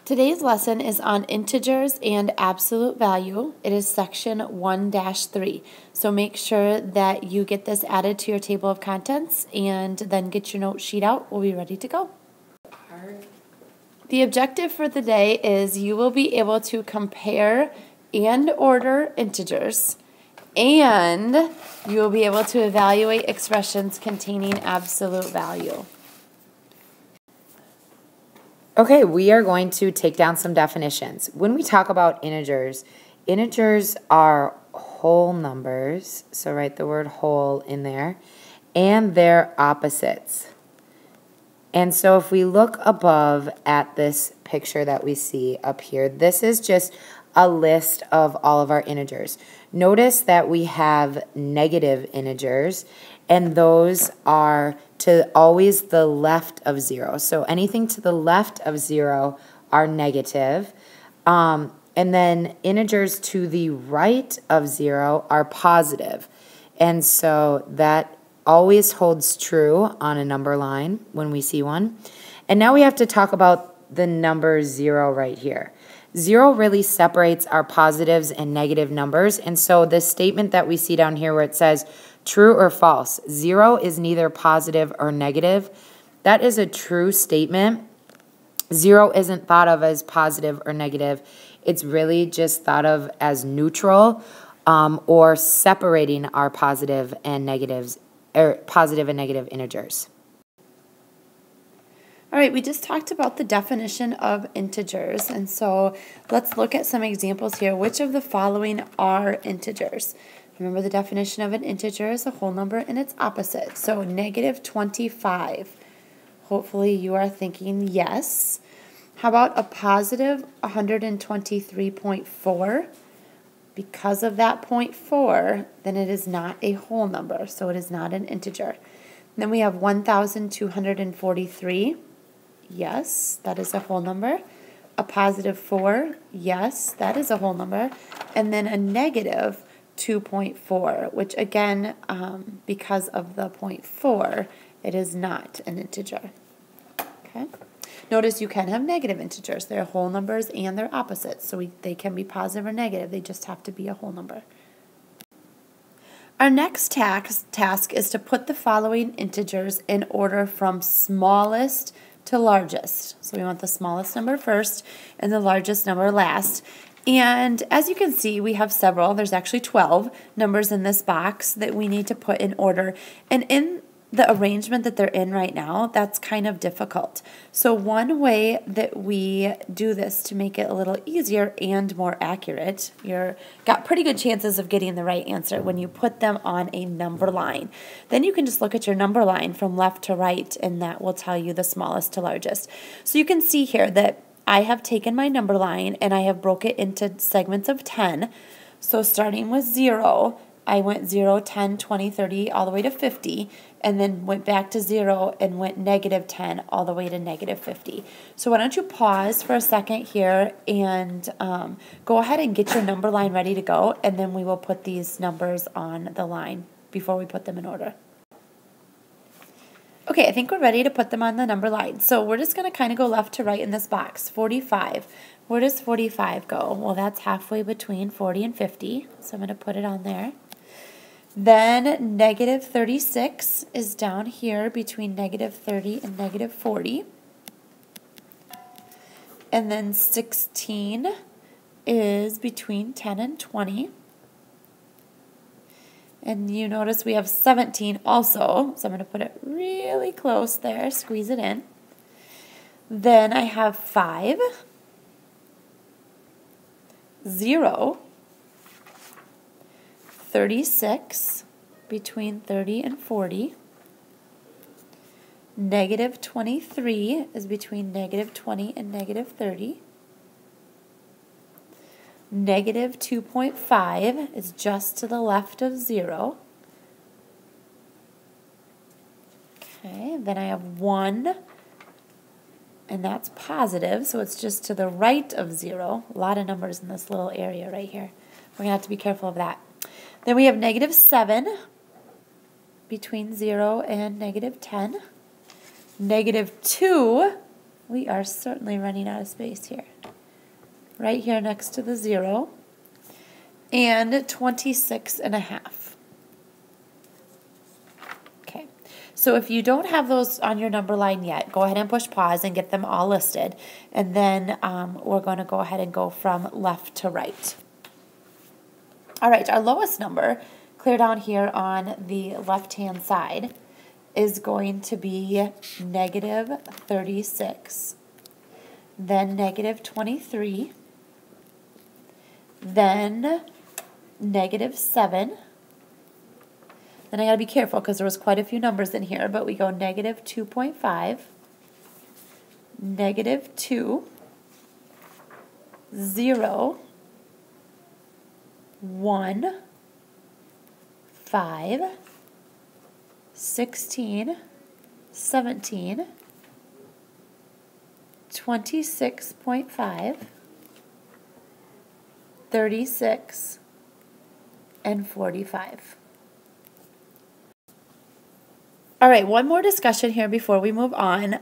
Today's lesson is on integers and absolute value. It is section 1-3. So make sure that you get this added to your table of contents and then get your note sheet out. We'll be ready to go. The objective for the day is you will be able to compare and order integers, and you will be able to evaluate expressions containing absolute value. Okay, we are going to take down some definitions. When we talk about integers, integers are whole numbers, so write the word whole in there, and their opposites. And so if we look above at this picture that we see up here, this is just a list of all of our integers. Notice that we have negative integers, and those are to always the left of 0. So anything to the left of 0 are negative. And then integers to the right of 0 are positive. And so that always holds true on a number line when we see one. And now we have to talk about the number 0 right here. 0 really separates our positives and negative numbers. And so this statement that we see down here where it says true or false, 0 is neither positive or negative. That is a true statement. 0 isn't thought of as positive or negative. It's really just thought of as neutral or separating our positive and negatives, or positive and negative integers. All right, we just talked about the definition of integers, and so let's look at some examples here. Which of the following are integers? Remember, the definition of an integer is a whole number and its opposite. So negative 25. Hopefully you are thinking yes. How about a positive 123.4? Because of that 0.4, then it is not a whole number, so it is not an integer. And then we have 1,243. Yes, that is a whole number. A positive 4, yes, that is a whole number. And then a negative 2.4, which again, because of the 0.4, it is not an integer. Okay. Notice you can have negative integers. They're whole numbers and they're opposites, so they can be positive or negative. They just have to be a whole number. Our next task is to put the following integers in order from smallest to largest. So we want the smallest number first and the largest number last. And as you can see, we have several. There's actually 12 numbers in this box that we need to put in order. And in the arrangement that they're in right now, that's kind of difficult. So one way that we do this to make it a little easier and more accurate, you've got pretty good chances of getting the right answer when you put them on a number line. Then you can just look at your number line from left to right, and that will tell you the smallest to largest. So you can see here that I have taken my number line and I have broke it into segments of 10. So starting with 0, I went 0, 10, 20, 30, all the way to 50, and then went back to 0 and went negative 10 all the way to negative 50. So why don't you pause for a second here and go ahead and get your number line ready to go, and then we will put these numbers on the line before we put them in order. Okay, I think we're ready to put them on the number line. So we're just going to kind of go left to right in this box. 45. Where does 45 go? Well, that's halfway between 40 and 50, so I'm going to put it on there. Then negative 36 is down here between negative 30 and negative 40. And then 16 is between 10 and 20. And you notice we have 17 also, so I'm going to put it really close there, squeeze it in. Then I have 5, 0, 36, between 30 and 40. Negative 23 is between negative 20 and negative 30. Negative 2.5 is just to the left of 0. Okay, then I have 1, and that's positive, so it's just to the right of 0. A lot of numbers in this little area right here. We're going to have to be careful of that. Then we have negative 7 between 0 and negative 10. Negative 2, we are certainly running out of space here. right here next to the 0, and 26.5. Okay, so if you don't have those on your number line yet, go ahead and push pause and get them all listed, and then we're going to go ahead and go from left to right. All right, our lowest number, clear down here on the left-hand side, is going to be negative 36, then negative 23, then negative 7. Then I got to be careful because there was quite a few numbers in here, but we go negative 2.5, negative 2, 0, 1, 5, 16, 17, 26.5, 36, and 45. All right, one more discussion here before we move on.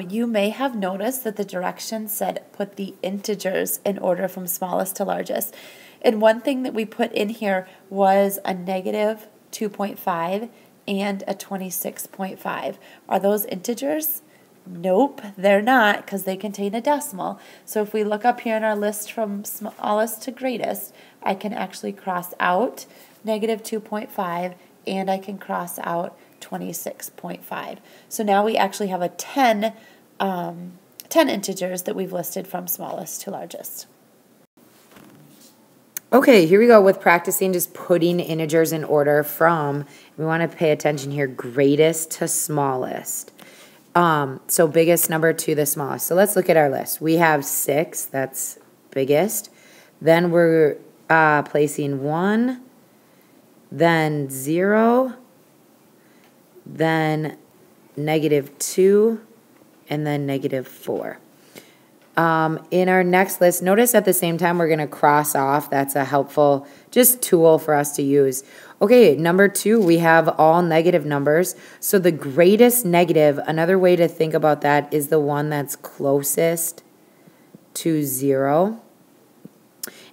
You may have noticed that the directions said put the integers in order from smallest to largest. And one thing that we put in here was a negative 2.5 and a 26.5. Are those integers? Nope, they're not, because they contain a decimal. So if we look up here in our list from smallest to greatest, I can actually cross out negative 2.5 and I can cross out 26.5. So now we actually have a 10 integers that we've listed from smallest to largest. Okay, here we go with practicing just putting integers in order from, we want to pay attention here, greatest to smallest. So biggest number to the smallest. So let's look at our list. We have 6, that's biggest. Then we're placing 1, then 0, then negative 2, and then negative 4. In our next list, notice at the same time we're going to cross off. That's a helpful just tool for us to use. Okay, number 2, we have all negative numbers. So the greatest negative, another way to think about that is the one that's closest to 0.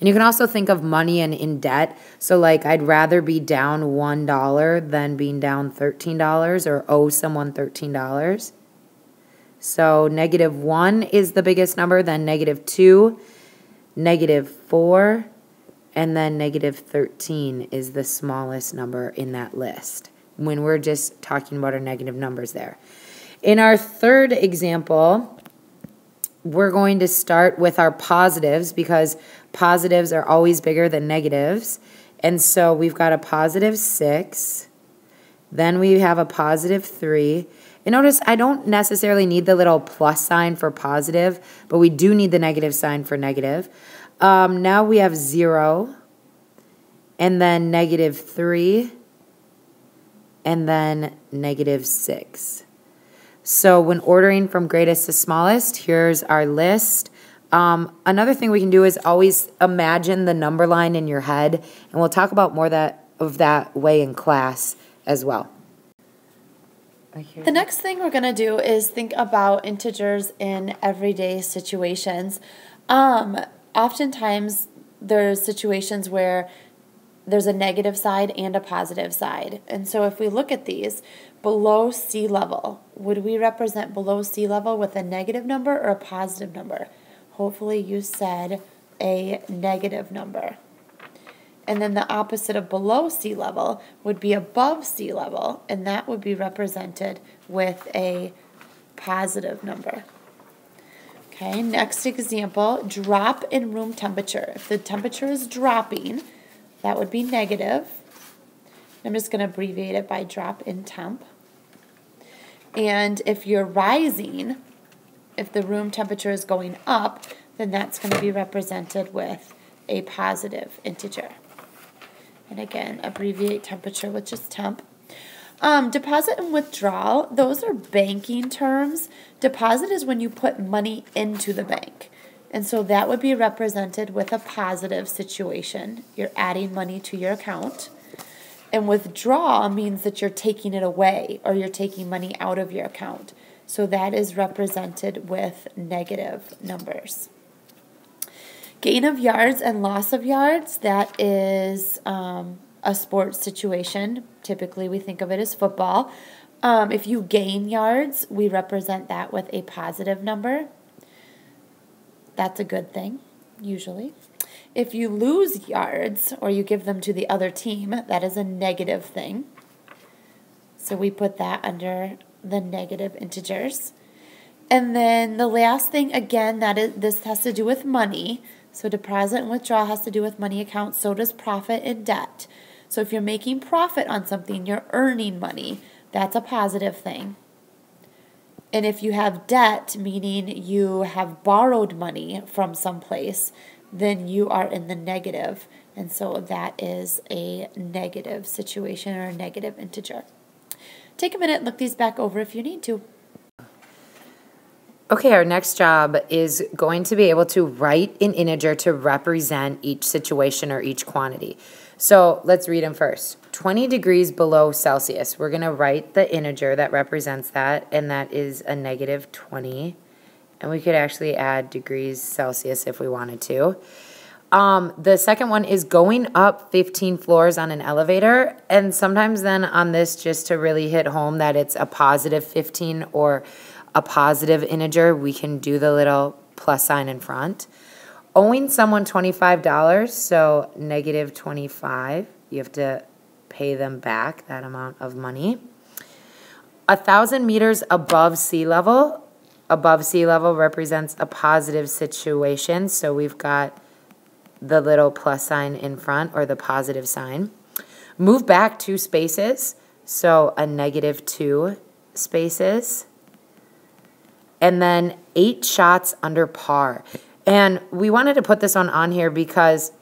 And you can also think of money and in debt. So like I'd rather be down $1 than being down $13 or owe someone $13. So negative 1 is the biggest number, then negative 2, negative 4, and then negative 13 is the smallest number in that list when we're just talking about our negative numbers there. In our third example, we're going to start with our positives because positives are always bigger than negatives. And so we've got a positive 6, then we have a positive 3. And notice I don't necessarily need the little plus sign for positive, but we do need the negative sign for negative. Now we have 0, and then negative 3, and then negative 6. So when ordering from greatest to smallest, here's our list. Another thing we can do is always imagine the number line in your head, and we'll talk about more of that way in class as well. The next thing we're going to do is think about integers in everyday situations. Oftentimes, there's situations where there's a negative side and a positive side. And so if we look at these, below sea level, would we represent below sea level with a negative number or a positive number? Hopefully you said a negative number. And then the opposite of below sea level would be above sea level, and that would be represented with a positive number. Okay, next example, drop in room temperature. If the temperature is dropping, that would be negative. I'm just going to abbreviate it by drop in temp. And if you're rising, if the room temperature is going up, then that's going to be represented with a positive integer. And again, abbreviate temperature with just temp. Deposit and withdrawal, those are banking terms. Deposit is when you put money into the bank. And so that would be represented with a positive situation. You're adding money to your account. And withdraw means that you're taking it away or you're taking money out of your account. So that is represented with negative numbers. Gain of yards and loss of yards, that is a sports situation. Typically, we think of it as football. If you gain yards, we represent that with a positive number. That's a good thing, usually. If you lose yards or you give them to the other team, that is a negative thing. So we put that under the negative integers. And then the last thing, again, this has to do with money. So deposit and withdrawal has to do with money accounts. So does profit and debt. So if you're making profit on something, you're earning money. That's a positive thing. And if you have debt, meaning you have borrowed money from someplace, then you are in the negative. And so that is a negative situation or a negative integer. Take a minute and look these back over if you need to. Okay, our next job is going to be able to write an integer to represent each situation or each quantity. So let's read them first. 20 degrees below Celsius. We're going to write the integer that represents that, and that is a negative 20. And we could actually add degrees Celsius if we wanted to. The second one is going up 15 floors on an elevator. And sometimes then on this, just to really hit home that it's a positive 15 or a positive integer, we can do the little plus sign in front. Owing someone $25, so negative 25, you have to pay them back that amount of money. 1,000 meters above sea level represents a positive situation, so we've got the little plus sign in front or the positive sign. Move back 2 spaces, so a negative 2 spaces. And then 8 shots under par. And we wanted to put this one on here because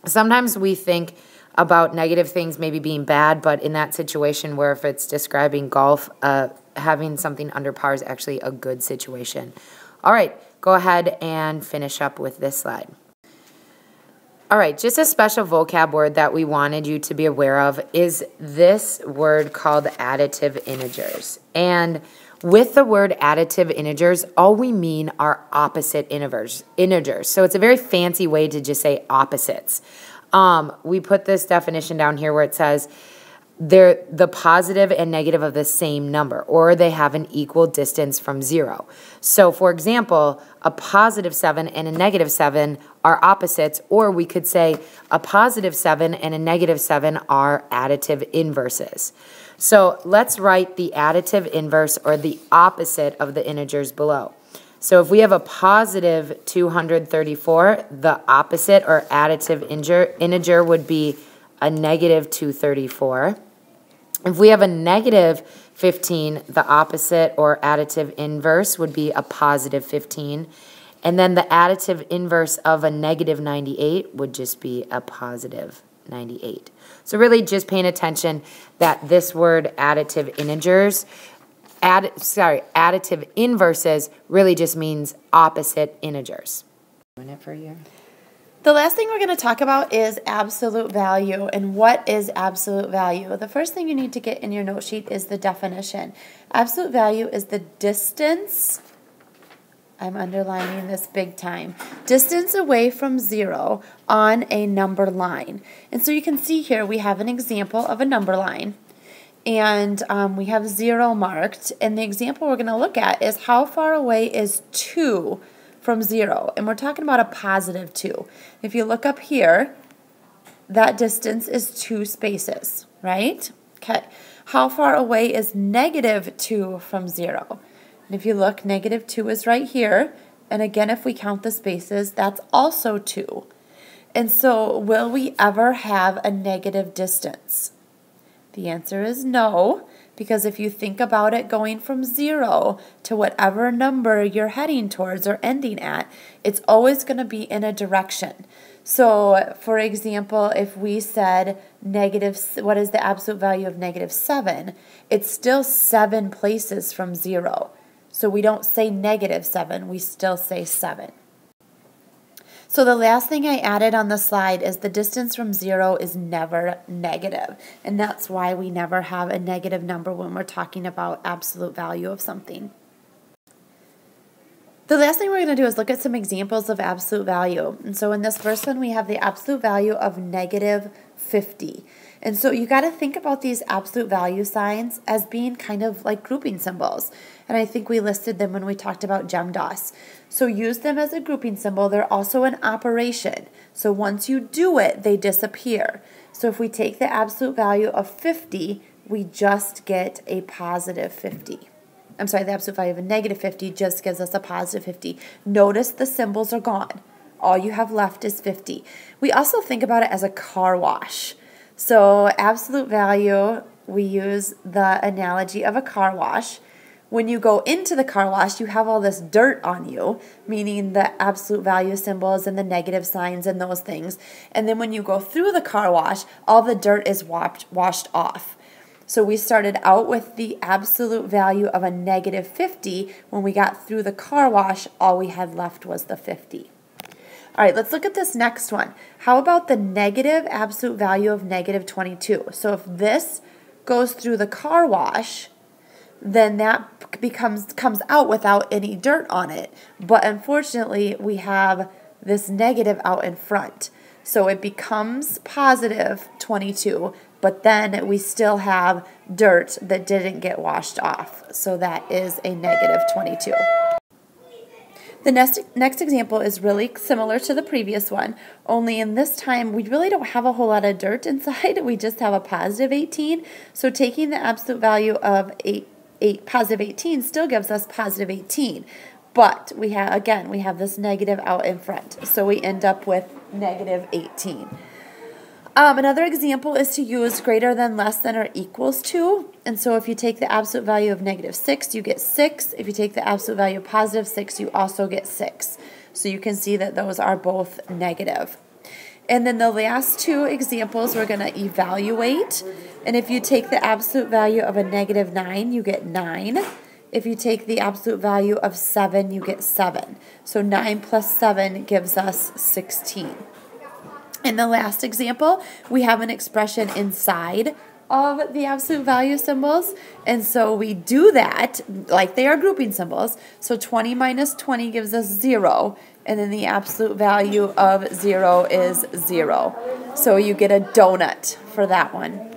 sometimes we think about negative things maybe being bad, but in that situation where if it's describing golf, having something under par is actually a good situation. All right, go ahead and finish up with this slide. All right, just a special vocab word that we wanted you to be aware of is this word called additive integers. And with the word additive integers, all we mean are opposite integers. So it's a very fancy way to just say opposites. We put this definition down here where it says they're the positive and negative of the same number, or they have an equal distance from 0. So, for example, a positive 7 and a negative 7 are opposites, or we could say a positive 7 and a negative 7 are additive inverses. So let's write the additive inverse or the opposite of the integers below. So if we have a positive 234, the opposite or additive integer would be a negative 234. If we have a negative 15, the opposite or additive inverse would be a positive 15. And then the additive inverse of a negative 98 would just be a positive 98. So really just paying attention that this word additive integers, additive inverses really just means opposite integers. The last thing we're going to talk about is absolute value. And what is absolute value? The first thing you need to get in your note sheet is the definition. Absolute value is the distance, I'm underlining this big time, distance away from 0 on a number line. And so you can see here we have an example of a number line. And we have 0 marked. And the example we're going to look at is how far away is 2 from 0. And we're talking about a positive 2. If you look up here, that distance is 2 spaces, right? Okay. How far away is negative 2 from 0? And if you look, negative 2 is right here. And again, if we count the spaces, that's also 2. And so will we ever have a negative distance? The answer is no, because if you think about it going from 0 to whatever number you're heading towards or ending at, it's always going to be in a direction. So, for example, if we said what is the absolute value of negative 7? It's still 7 places from 0. So we don't say negative 7, we still say 7. So the last thing I added on the slide is the distance from 0 is never negative. And that's why we never have a negative number when we're talking about absolute value of something. The last thing we're going to do is look at some examples of absolute value. And so in this first one, we have the absolute value of negative 50. And so you got to think about these absolute value signs as being kind of like grouping symbols. And I think we listed them when we talked about GEMDOS. So use them as a grouping symbol. They're also an operation. So once you do it, they disappear. So if we take the absolute value of 50, we just get a positive 50. I'm sorry, the absolute value of a negative 50 just gives us a positive 50. Notice the symbols are gone. All you have left is 50. We also think about it as a car wash. So absolute value, we use the analogy of a car wash. When you go into the car wash, you have all this dirt on you, meaning the absolute value symbols and the negative signs and those things. And then when you go through the car wash, all the dirt is washed off. So we started out with the absolute value of a negative 50. When we got through the car wash, all we had left was the 50. All right, let's look at this next one. How about the negative absolute value of negative 22? So if this goes through the car wash, then that comes out without any dirt on it. But unfortunately, we have this negative out in front. So it becomes positive 22, but then we still have dirt that didn't get washed off. So that is a negative 22. The next example is really similar to the previous one, only in this time we really don't have a whole lot of dirt inside. We just have a positive 18. So taking the absolute value of positive 18 still gives us positive 18. But we have this negative out in front. So we end up with negative 18. Another example is to use greater than, less than, or equals to. And so if you take the absolute value of negative 6, you get 6. If you take the absolute value of positive 6, you also get 6. So you can see that those are both negative. And then the last two examples we're going to evaluate. And if you take the absolute value of a negative 9, you get 9. If you take the absolute value of 7, you get 7. So 9 plus 7 gives us 16. In the last example, we have an expression inside of the absolute value symbols. And so we do that like they are grouping symbols. So 20 minus 20 gives us 0. And then the absolute value of 0 is 0. So you get a donut for that one.